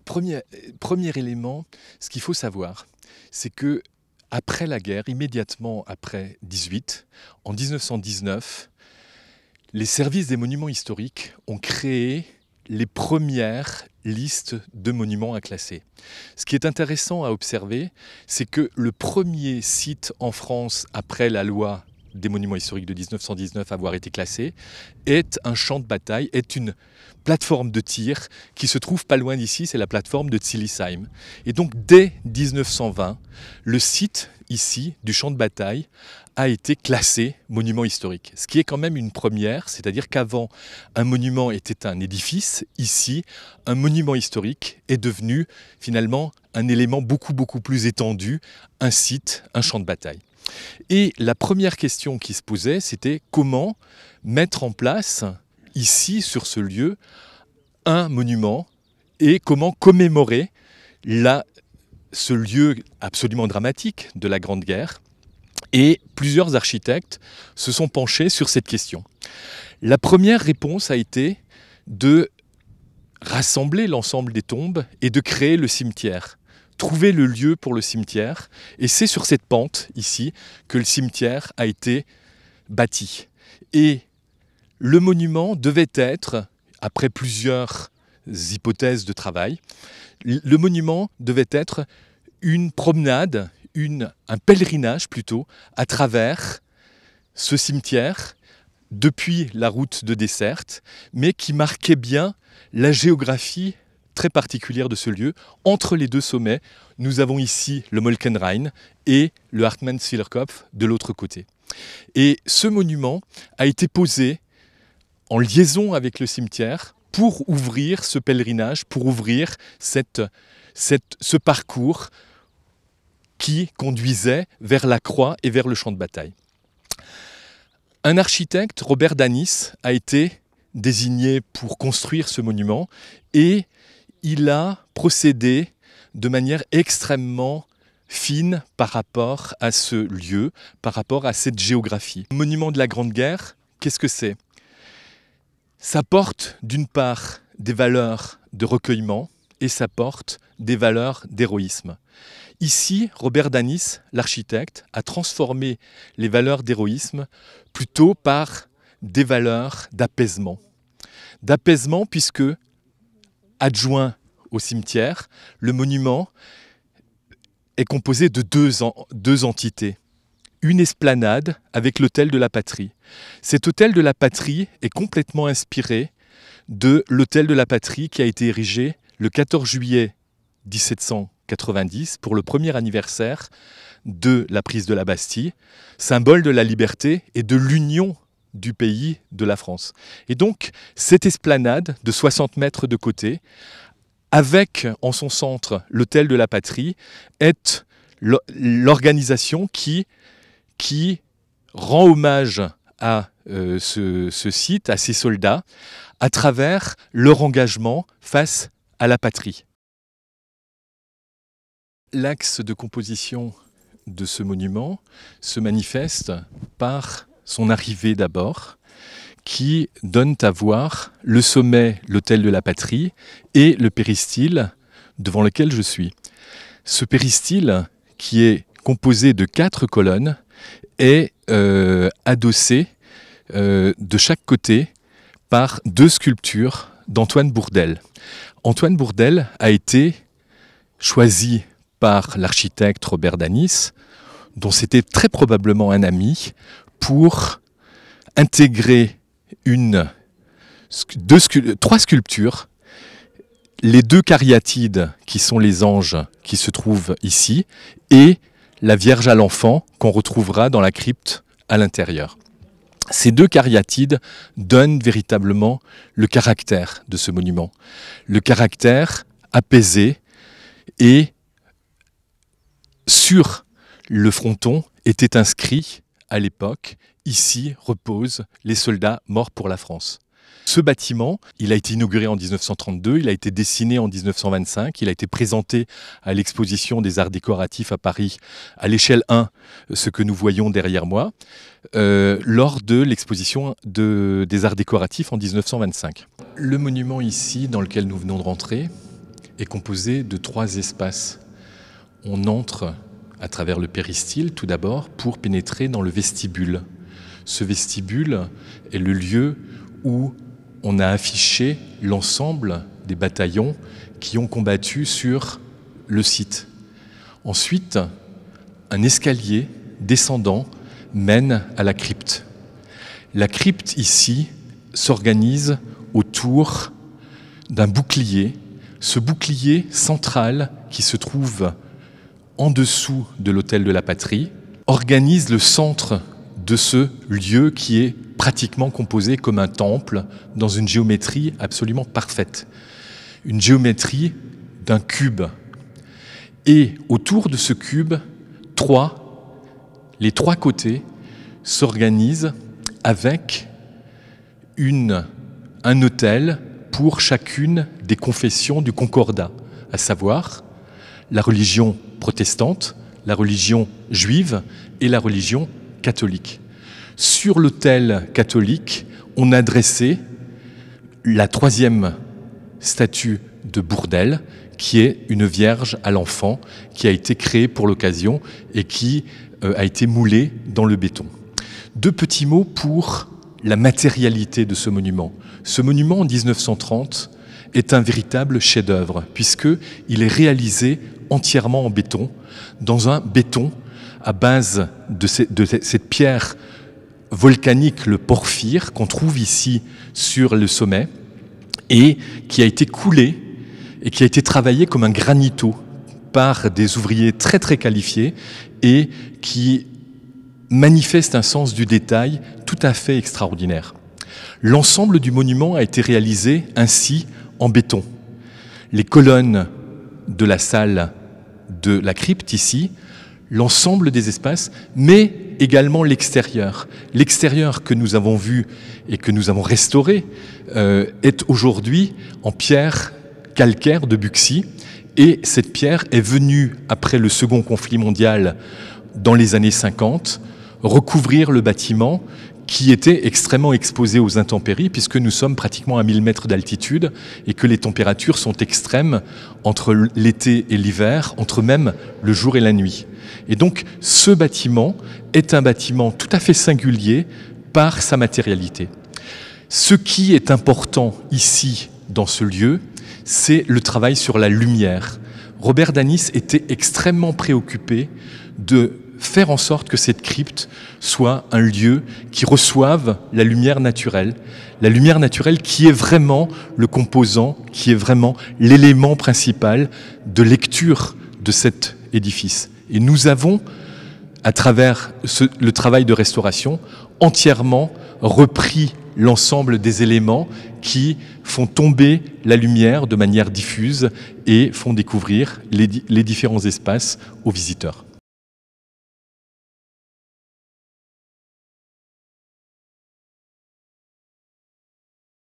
Premier élément, ce qu'il faut savoir, c'est que après la guerre, immédiatement après 18, en 1919, les services des monuments historiques ont créé les premières listes de monuments à classer. Ce qui est intéressant à observer, c'est que le premier site en France après la loi des monuments historiques de 1919 à avoir été classé est un champ de bataille, est une plateforme de tir qui se trouve pas loin d'ici, c'est la plateforme de Zilisheim. Et donc dès 1920, le site ici du champ de bataille a été classé monument historique. Ce qui est quand même une première, c'est-à-dire qu'avant un monument était un édifice, ici un monument historique est devenu finalement un élément beaucoup plus étendu, un site, un champ de bataille. Et la première question qui se posait, c'était comment mettre en place, ici, sur ce lieu, un monument et comment commémorer ce lieu absolument dramatique de la Grande Guerre. Et plusieurs architectes se sont penchés sur cette question. La première réponse a été de rassembler l'ensemble des tombes et de créer le cimetière. Trouver le lieu pour le cimetière. Et c'est sur cette pente, ici, que le cimetière a été bâti. Et le monument devait être, après plusieurs hypothèses de travail, le monument devait être une promenade, un pèlerinage plutôt, à travers ce cimetière, depuis la route de desserte, mais qui marquait bien la géographie très particulière de ce lieu. Entre les deux sommets, nous avons ici le Molkenrain et le Hartmannswillerkopf de l'autre côté. Et ce monument a été posé en liaison avec le cimetière pour ouvrir ce pèlerinage, pour ouvrir ce parcours qui conduisait vers la croix et vers le champ de bataille. Un architecte, Robert Danis, a été désigné pour construire ce monument et il a procédé de manière extrêmement fine par rapport à ce lieu, par rapport à cette géographie. Le monument de la Grande Guerre, qu'est-ce que c'est ? Ça porte d'une part des valeurs de recueillement et ça porte des valeurs d'héroïsme. Ici, Robert Danis, l'architecte, a transformé les valeurs d'héroïsme plutôt par des valeurs d'apaisement. D'apaisement puisque, adjoint au cimetière, le monument est composé de deux entités. Une esplanade avec l'hôtel de la Patrie. Cet hôtel de la Patrie est complètement inspiré de l'hôtel de la Patrie qui a été érigé le 14 juillet 1790 pour le premier anniversaire de la prise de la Bastille, symbole de la liberté et de l'union du pays de la France. Et donc, cette esplanade de 60 mètres de côté, avec en son centre l'hôtel de la Patrie, est l'organisation qui rend hommage à ce site, à ces soldats, à travers leur engagement face à la patrie. L'axe de composition de ce monument se manifeste par son arrivée d'abord, qui donne à voir le sommet, l'hôtel de la Patrie, et le péristyle devant lequel je suis. Ce péristyle, qui est composé de 4 colonnes, est adossé de chaque côté par 2 sculptures d'Antoine Bourdelle. Antoine Bourdelle a été choisi par l'architecte Robert Danis, dont c'était très probablement un ami, pour intégrer 3 sculptures, les 2 cariatides qui sont les anges qui se trouvent ici, et la Vierge à l'enfant qu'on retrouvera dans la crypte à l'intérieur. Ces 2 cariatides donnent véritablement le caractère de ce monument. Le caractère apaisé, et sur le fronton était inscrit à l'époque « Ici reposent les soldats morts pour la France ». Ce bâtiment, il a été inauguré en 1932, il a été dessiné en 1925, il a été présenté à l'exposition des arts décoratifs à Paris à l'échelle 1, ce que nous voyons derrière moi, lors de l'exposition des arts décoratifs en 1925. Le monument ici, dans lequel nous venons de rentrer, est composé de 3 espaces. On entre à travers le péristyle tout d'abord pour pénétrer dans le vestibule. Ce vestibule est le lieu où on a affiché l'ensemble des bataillons qui ont combattu sur le site. Ensuite, un escalier descendant mène à la crypte. La crypte ici s'organise autour d'un bouclier. Ce bouclier central qui se trouve en dessous de l'autel de la patrie organise le centre de ce lieu qui est pratiquement composé comme un temple dans une géométrie absolument parfaite. Une géométrie d'un cube. Et autour de ce cube, les 3 côtés s'organisent avec un autel pour chacune des confessions du Concordat, à savoir la religion protestante, la religion juive et la religion catholique. Sur l'autel catholique, on a dressé la 3e statue de Bourdelle, qui est une Vierge à l'enfant, qui a été créée pour l'occasion et qui a été moulée dans le béton. 2 petits mots pour la matérialité de ce monument. Ce monument, en 1930, est un véritable chef-d'œuvre, puisqu'il est réalisé entièrement en béton, dans un béton à base de cette pierre volcanique, le porphyre, qu'on trouve ici sur le sommet, et qui a été coulé et qui a été travaillé comme un granito par des ouvriers très très qualifiés et qui manifeste un sens du détail tout à fait extraordinaire. L'ensemble du monument a été réalisé ainsi en béton. Les colonnes de la salle de la crypte ici, l'ensemble des espaces, mais également l'extérieur. L'extérieur que nous avons vu et que nous avons restauré est aujourd'hui en pierre calcaire de Buxy, et cette pierre est venue, après le second conflit mondial, dans les années 50, recouvrir le bâtiment qui était extrêmement exposé aux intempéries, puisque nous sommes pratiquement à 1000 mètres d'altitude et que les températures sont extrêmes entre l'été et l'hiver, entre même le jour et la nuit. Et donc ce bâtiment est un bâtiment tout à fait singulier par sa matérialité. Ce qui est important ici, dans ce lieu, c'est le travail sur la lumière. Robert Danis était extrêmement préoccupé de faire en sorte que cette crypte soit un lieu qui reçoive la lumière naturelle qui est vraiment le composant, qui est vraiment l'élément principal de lecture de cet édifice. Et nous avons, à travers le travail de restauration, entièrement repris l'ensemble des éléments qui font tomber la lumière de manière diffuse et font découvrir les différents espaces aux visiteurs.